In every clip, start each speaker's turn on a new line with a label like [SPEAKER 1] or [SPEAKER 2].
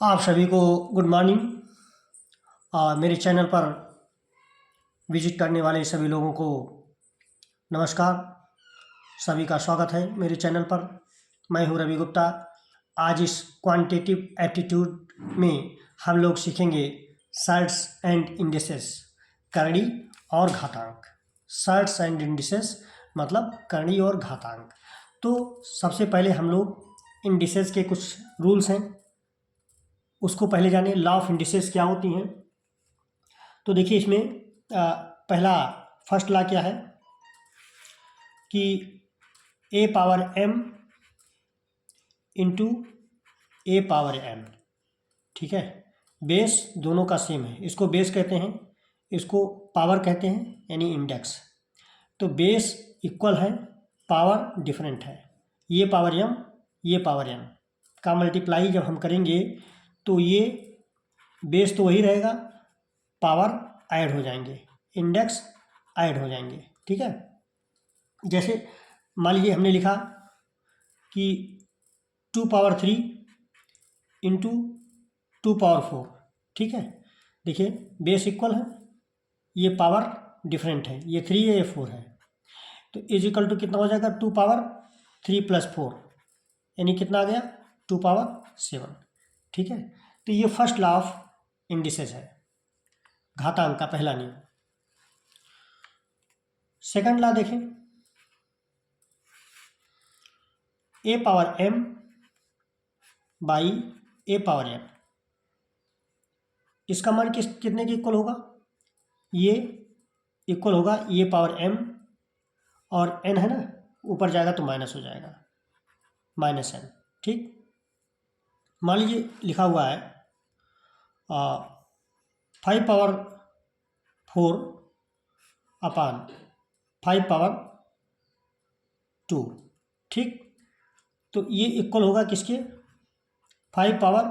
[SPEAKER 1] आप सभी को गुड मॉर्निंग। मेरे चैनल पर विजिट करने वाले सभी लोगों को नमस्कार। सभी का स्वागत है मेरे चैनल पर। मैं हूं रवि गुप्ता। आज इस क्वांटिटेटिव एप्टीट्यूड में हम लोग सीखेंगे सर्ट्स एंड इंडिसेस, करणी और घातांक। सर्ट्स एंड इंडिसेस मतलब करणी और घातांक। तो सबसे पहले हम लोग इंडिसेस के कुछ रूल्स हैं, उसको पहले जाने। लॉ ऑफ इंडिसेस क्या होती हैं। तो देखिए इसमें पहला फर्स्ट लॉ क्या है कि ए पावर m इंटू ए पावर n, ठीक है। बेस दोनों का सेम है, इसको बेस कहते हैं, इसको पावर कहते हैं, यानी इंडेक्स। तो बेस इक्वल है, पावर डिफरेंट है। ये पावर m, ये पावर n का मल्टीप्लाई जब हम करेंगे तो ये बेस तो वही रहेगा, पावर ऐड हो जाएंगे, इंडेक्स ऐड हो जाएंगे, ठीक है। जैसे मान लीजिए हमने लिखा कि 2 पावर 3 इंटू 2 पावर 4, ठीक है। देखिए बेस इक्वल है, ये पावर डिफरेंट है, ये 3 है ये 4 है। तो इज इक्वल टू कितना हो जाएगा, 2 पावर 3 + 4, यानी कितना आ गया, 2 पावर 7, ठीक है। तो ये फर्स्ट लॉ ऑफ इंडिसेस है, घातांक का पहला नियम। सेकंड लॉ देखें, a power m by a power n, इसका मान कितने के इक्वल होगा, ये इक्वल होगा ये पावर m और n है ना, ऊपर जाएगा तो माइनस हो जाएगा, -n, ठीक। मान लीजिए लिखा हुआ है 5 पावर 4 अपान 5 पावर 2, ठीक। तो ये इक्वल होगा किसके, 5 पावर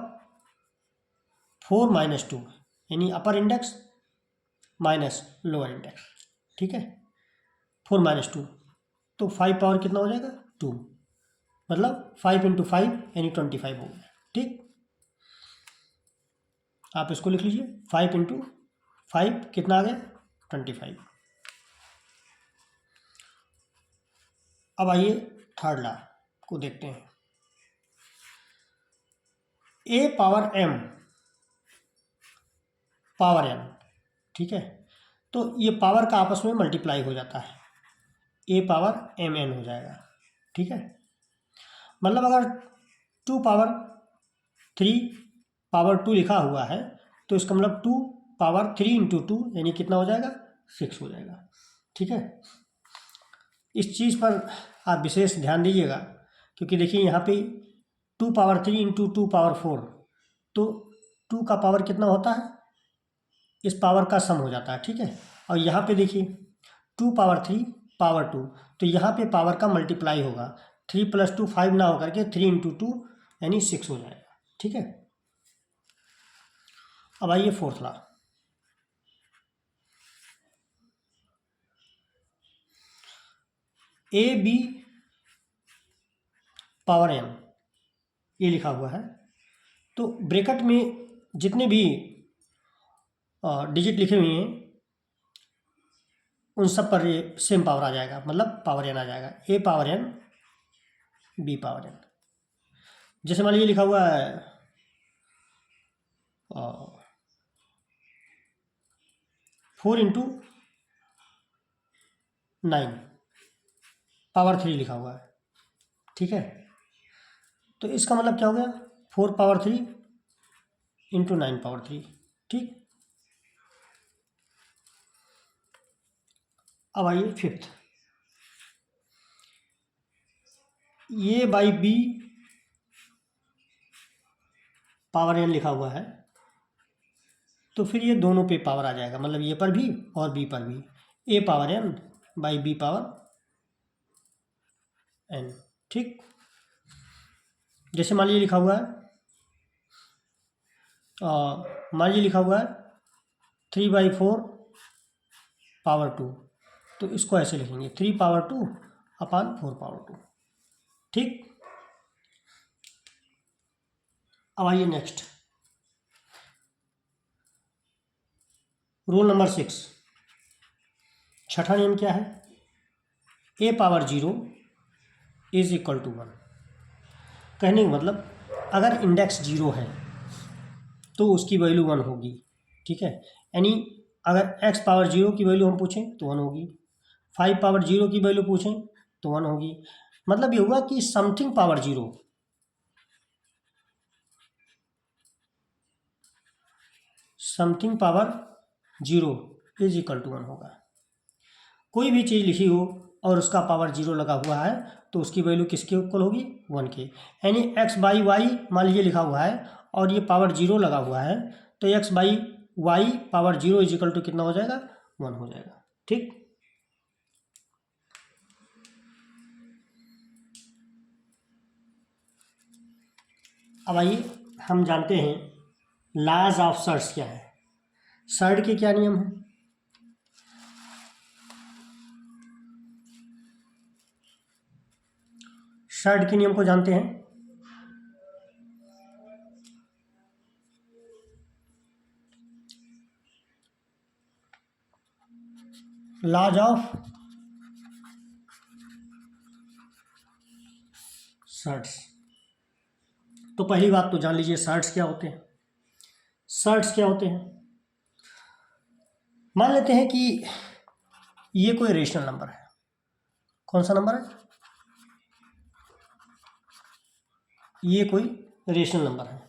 [SPEAKER 1] 4 - 2, यानी अपर इंडेक्स माइनस लोअर इंडेक्स, ठीक है। 4 - 2 तो 5 पावर कितना हो जाएगा, 2, मतलब 5 × 5 यानी 25 हो गया, ठीक। आप इसको लिख लीजिए, 5 × 5 कितना आ गया, 25। अब आइए थर्ड लॉ को देखते हैं। ए पावर m पावर n, ठीक है। तो ये पावर का आपस में मल्टीप्लाई हो जाता है, ए पावर mn हो जाएगा, ठीक है। मतलब अगर 2 पावर 3 पावर 2 लिखा हुआ है तो इसका मतलब 2 पावर 3 × 2 यानी कितना हो जाएगा, 6 हो जाएगा, ठीक है। इस चीज़ पर आप विशेष ध्यान दीजिएगा, क्योंकि देखिए यहाँ पे 2 पावर 3 × 2 पावर 4, तो 2 का पावर कितना होता है, इस पावर का सम हो जाता है, ठीक है। और यहाँ पे देखिए 2 पावर 3 पावर 2, तो यहाँ पे पावर का मल्टीप्लाई होगा, 3 + 2 5 ना होकर के 3 × 2 यानी 6 हो जाएगा, ठीक है। अब आइए fourth law. A B power n ये लिखा हुआ है, तो ब्रैकेट में जितने भी डिजिट लिखे हुए हैं उन सब पर ये सेम पावर आ जाएगा, मतलब पावर n आ जाएगा, a power n b power n। जैसे मान लीजिए लिखा हुआ है 4 × 9 पावर 3 लिखा हुआ है, ठीक है। तो इसका मतलब क्या हो गया, 4 पावर 3 × 9 पावर 3, ठीक। अब आइए fifth, A by B power n लिखा हुआ है, तो फिर ये दोनों पे पावर आ जाएगा, मतलब ये पर भी और बी पर भी, a power n by B power n, ठीक। जैसे मान लीजिए लिखा हुआ है मान लीजिए लिखा हुआ है 3/4 पावर 2, तो इसको ऐसे लिखेंगे 3 पावर 2 अपान 4 पावर 2, ठीक। अब आइए नेक्स्ट, रूल नंबर 6, छठा नियम क्या है? ए पावर 0 इज इक्वल टू 1। कहने का मतलब अगर इंडेक्स 0 है तो उसकी वैल्यू 1 होगी, ठीक है। यानी अगर x पावर 0 की वैल्यू हम पूछें तो 1 होगी, 5 पावर 0 की वैल्यू पूछें तो 1 होगी। मतलब ये हुआ कि something power 0, something power 0 is equal to 1 होगा। कोई भी चीज़ लिखी हो और उसका पावर 0 लगा हुआ है तो उसकी वैल्यू किसके इक्वल होगी? 1 के। यानी x बाई वाई मान लीजिए लिखा हुआ है और ये पावर 0 लगा हुआ है तो x by y power 0 is equal to कितना हो जाएगा? 1 हो जाएगा, ठीक। अब आइए हम जानते हैं लॉज ऑफ सर्ट्स क्या है। सर्ट के क्या नियम है? सर्ट के नियम को जानते हैं। Laws of surds. तो पहली बात तो जान लीजिए सर्ट्स क्या होते हैं। सर्ट्स क्या होते हैं? मान लेते हैं कि ये कोई रेशनल नंबर है। कौन सा नंबर है? ये कोई रेशनल नंबर है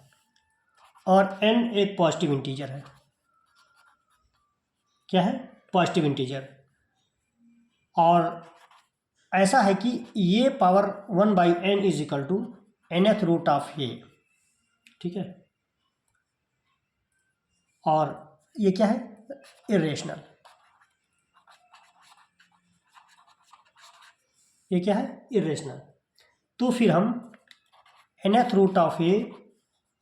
[SPEAKER 1] और n एक पॉजिटिव इंटीजर है। क्या है? Positive integer. और ऐसा है कि ये power 1 by n is equal to nth root of a, ठीक है। और ये क्या है? इरेशनल। ये क्या है? इरेशनल। तो फिर हम nth रूट ऑफ ए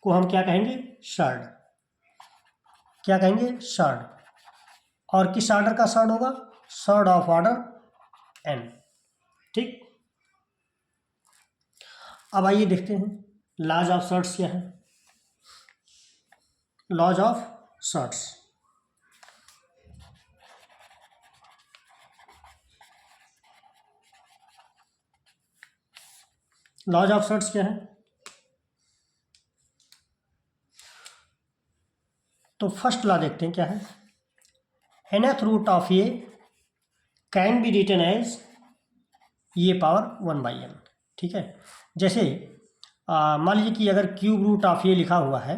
[SPEAKER 1] को हम क्या कहेंगे? सर्ड। क्या कहेंगे? सर्ड। और किस ऑर्डर का सर्ड होगा? सर्ड ऑफ ऑर्डर n, ठीक। अब आइए देखते हैं लॉज ऑफ सर्ट्स क्या है। Laws of surds. Laws of surds क्या है? तो फर्स्ट लॉ देखते हैं क्या है। nth root of A can be written as ये पावर 1 बाई एन, ठीक है। जैसे मान लीजिए कि अगर क्यूब रूट ऑफ ए लिखा हुआ है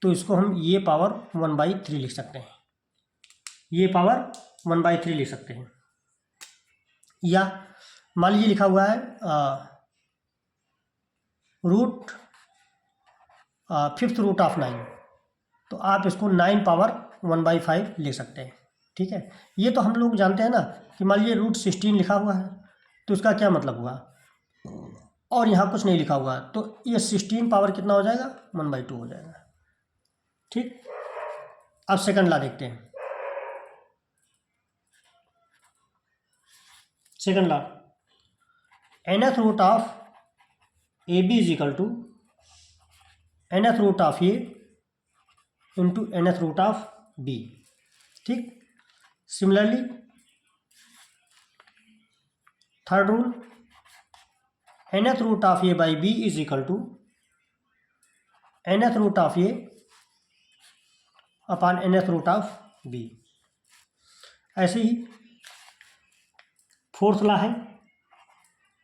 [SPEAKER 1] तो इसको हम ये पावर 1 बाई 3 लिख सकते हैं। ये पावर 1 बाई 3 लिख सकते हैं। या मान लीजिए लिखा हुआ है रूट फिफ्थ रूट ऑफ 9, तो आप इसको 9 पावर 1 बाई 5 लिख सकते हैं, ठीक है। ये तो हम लोग जानते हैं ना कि मान लीजिए रूट 16 लिखा हुआ है तो इसका क्या मतलब हुआ, और यहाँ कुछ नहीं लिखा हुआ तो ये 16 पावर कितना हो जाएगा? 1 बाई 2 हो जाएगा, ठीक। अब सेकंड लॉ देखते हैं। Second law, nth root of a b is equal to nth root of a into nth root of b, ठीक। Similarly third rule, nth root of a by b is equal to nth root of a upon nth root of b. ऐसे ही fourth law है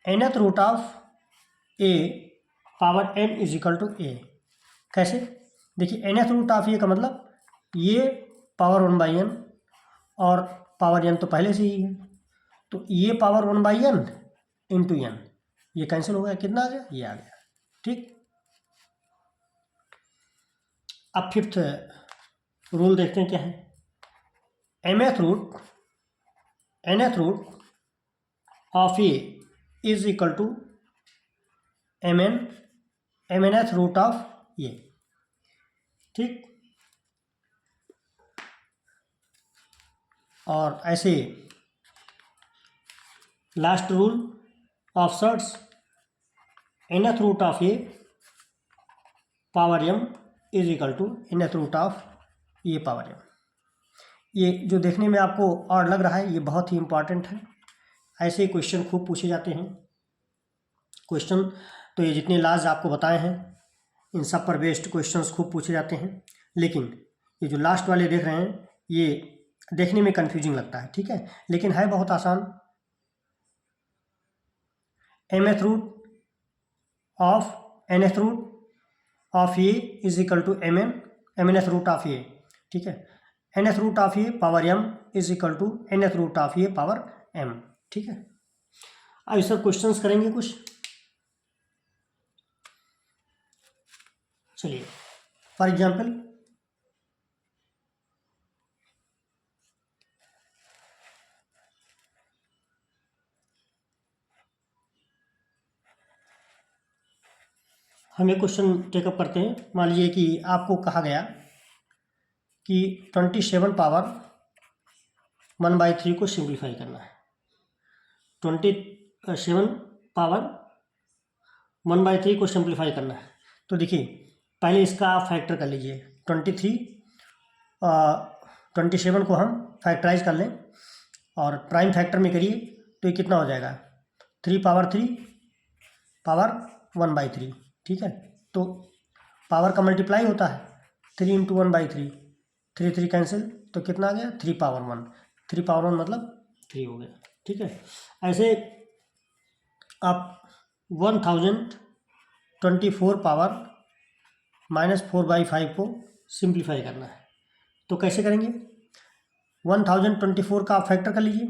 [SPEAKER 1] nth root of a power n is equal to a. कैसे? देखिए nth root of a का मतलब ये power 1 by n और power n तो पहले से ही है, तो ये power 1 by n into n, ये कैंसिल हो गया, कितना आ गया? ये आ गया, ठीक। अब फिफ्थ रूल देखते हैं क्या है। nth root of a is equal to mnth root of a, ठीक। और ऐसे last rule of sorts, nth root of a power m is equal to nth root of a power m। ये जो देखने में आपको और लग रहा है ये बहुत ही इम्पॉर्टेंट है। ऐसे क्वेश्चन खूब पूछे जाते हैं। क्वेश्चन तो ये जितने लाज आपको बताए हैं इन सब पर बेस्ड क्वेश्चंस खूब पूछे जाते हैं, लेकिन ये जो लास्ट वाले देख रहे हैं ये देखने में कंफ्यूजिंग लगता है, ठीक है, लेकिन है बहुत आसान। mth root of a is equal to mnth root of a, ठीक है, nth root of a power m is equal to nth root of a power m, ठीक है। अब इस सब क्वेश्चंस करेंगे कुछ। चलिए फॉर एग्जाम्पल हम एक क्वेश्चन टेकअप करते हैं। मान लीजिए कि आपको कहा गया कि 27 पावर 1/3 को सिंप्लीफाई करना है। 27 पावर 1/3 को सिंप्लीफाई करना है। तो देखिए पहले इसका आप फैक्टर कर लीजिए। 27 को हम फैक्टराइज कर लें और प्राइम फैक्टर में करिए तो ये कितना हो जाएगा 3 पावर 3 पावर 1/3, ठीक है। तो पावर का मल्टीप्लाई होता है 3 इंटू 1/3, 3 3 कैंसिल, तो कितना आ गया 3 पावर 1, 3 पावर 1 मतलब 3 हो गया, ठीक है। ऐसे आप 1024 पावर -4/5 को सिंप्लीफाई करना है। तो कैसे करेंगे, 1024 का आप फैक्टर कर लीजिए,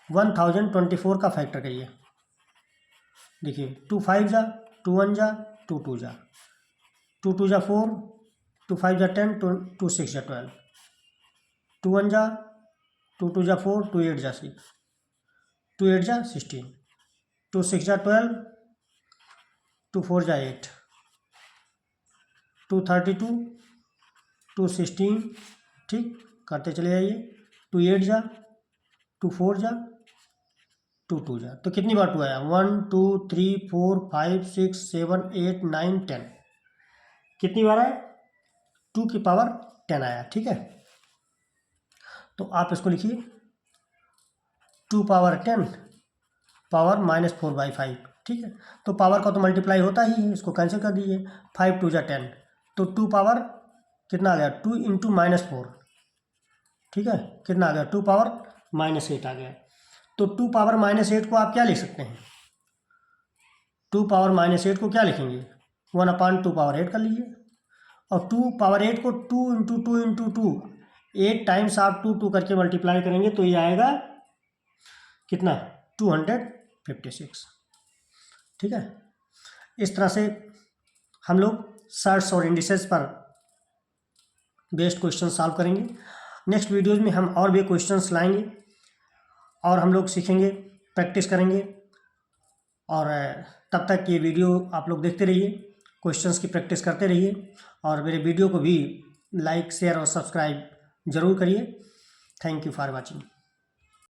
[SPEAKER 1] 1024 का फैक्टर करिए। देखिए 2 5 जा, 2 1 जा, 2 2 जा, 2 2 जा 4, 2 5 जा 10, 2 6 जा 12, 2 1 जा, 2 2 जा 4, 2 8 जा 6, 2 8 जा 16, 2 6 जा 12, 2 4 जा 8, 2 32, 2 16, ठीक, करते चले जाइए। 2 8 जा, 2 4 जा, 2 2 जा, तो कितनी बार 2 आया 1 2 3 4 5 6 7 8 9 10, कितनी बार आया 2 की पावर 10 आया, ठीक है। तो आप इसको लिखिए 2 पावर 10 पावर -4/5, ठीक है। तो पावर का तो मल्टीप्लाई होता ही है, इसको कैंसिल कर दीजिए, 5 2 जा 10, तो 2 पावर कितना आ गया 2 इंटू -4, ठीक है, कितना आ गया 2 पावर -8 आ गया। तो 2 पावर -8 को आप क्या लिख सकते हैं, 2 पावर -8 को क्या लिखेंगे 1/2 पावर 8 कर लीजिए, और 2 पावर 8 को 2 इंटू 2 इंटू 2 8 टाइम्स आप 2 2 करके मल्टीप्लाई करेंगे तो ये आएगा कितना 256, ठीक है। इस तरह से हम लोग सर्ट्स और इंडिसेस पर बेस्ड क्वेश्चन सॉल्व करेंगे। नेक्स्ट वीडियोज़ में हम और भी क्वेश्चंस लाएंगे और हम लोग सीखेंगे, प्रैक्टिस करेंगे, और तब तक ये वीडियो आप लोग देखते रहिए, क्वेश्चंस की प्रैक्टिस करते रहिए, और मेरे वीडियो को भी लाइक शेयर और सब्सक्राइब ज़रूर करिए। Thank you for watching.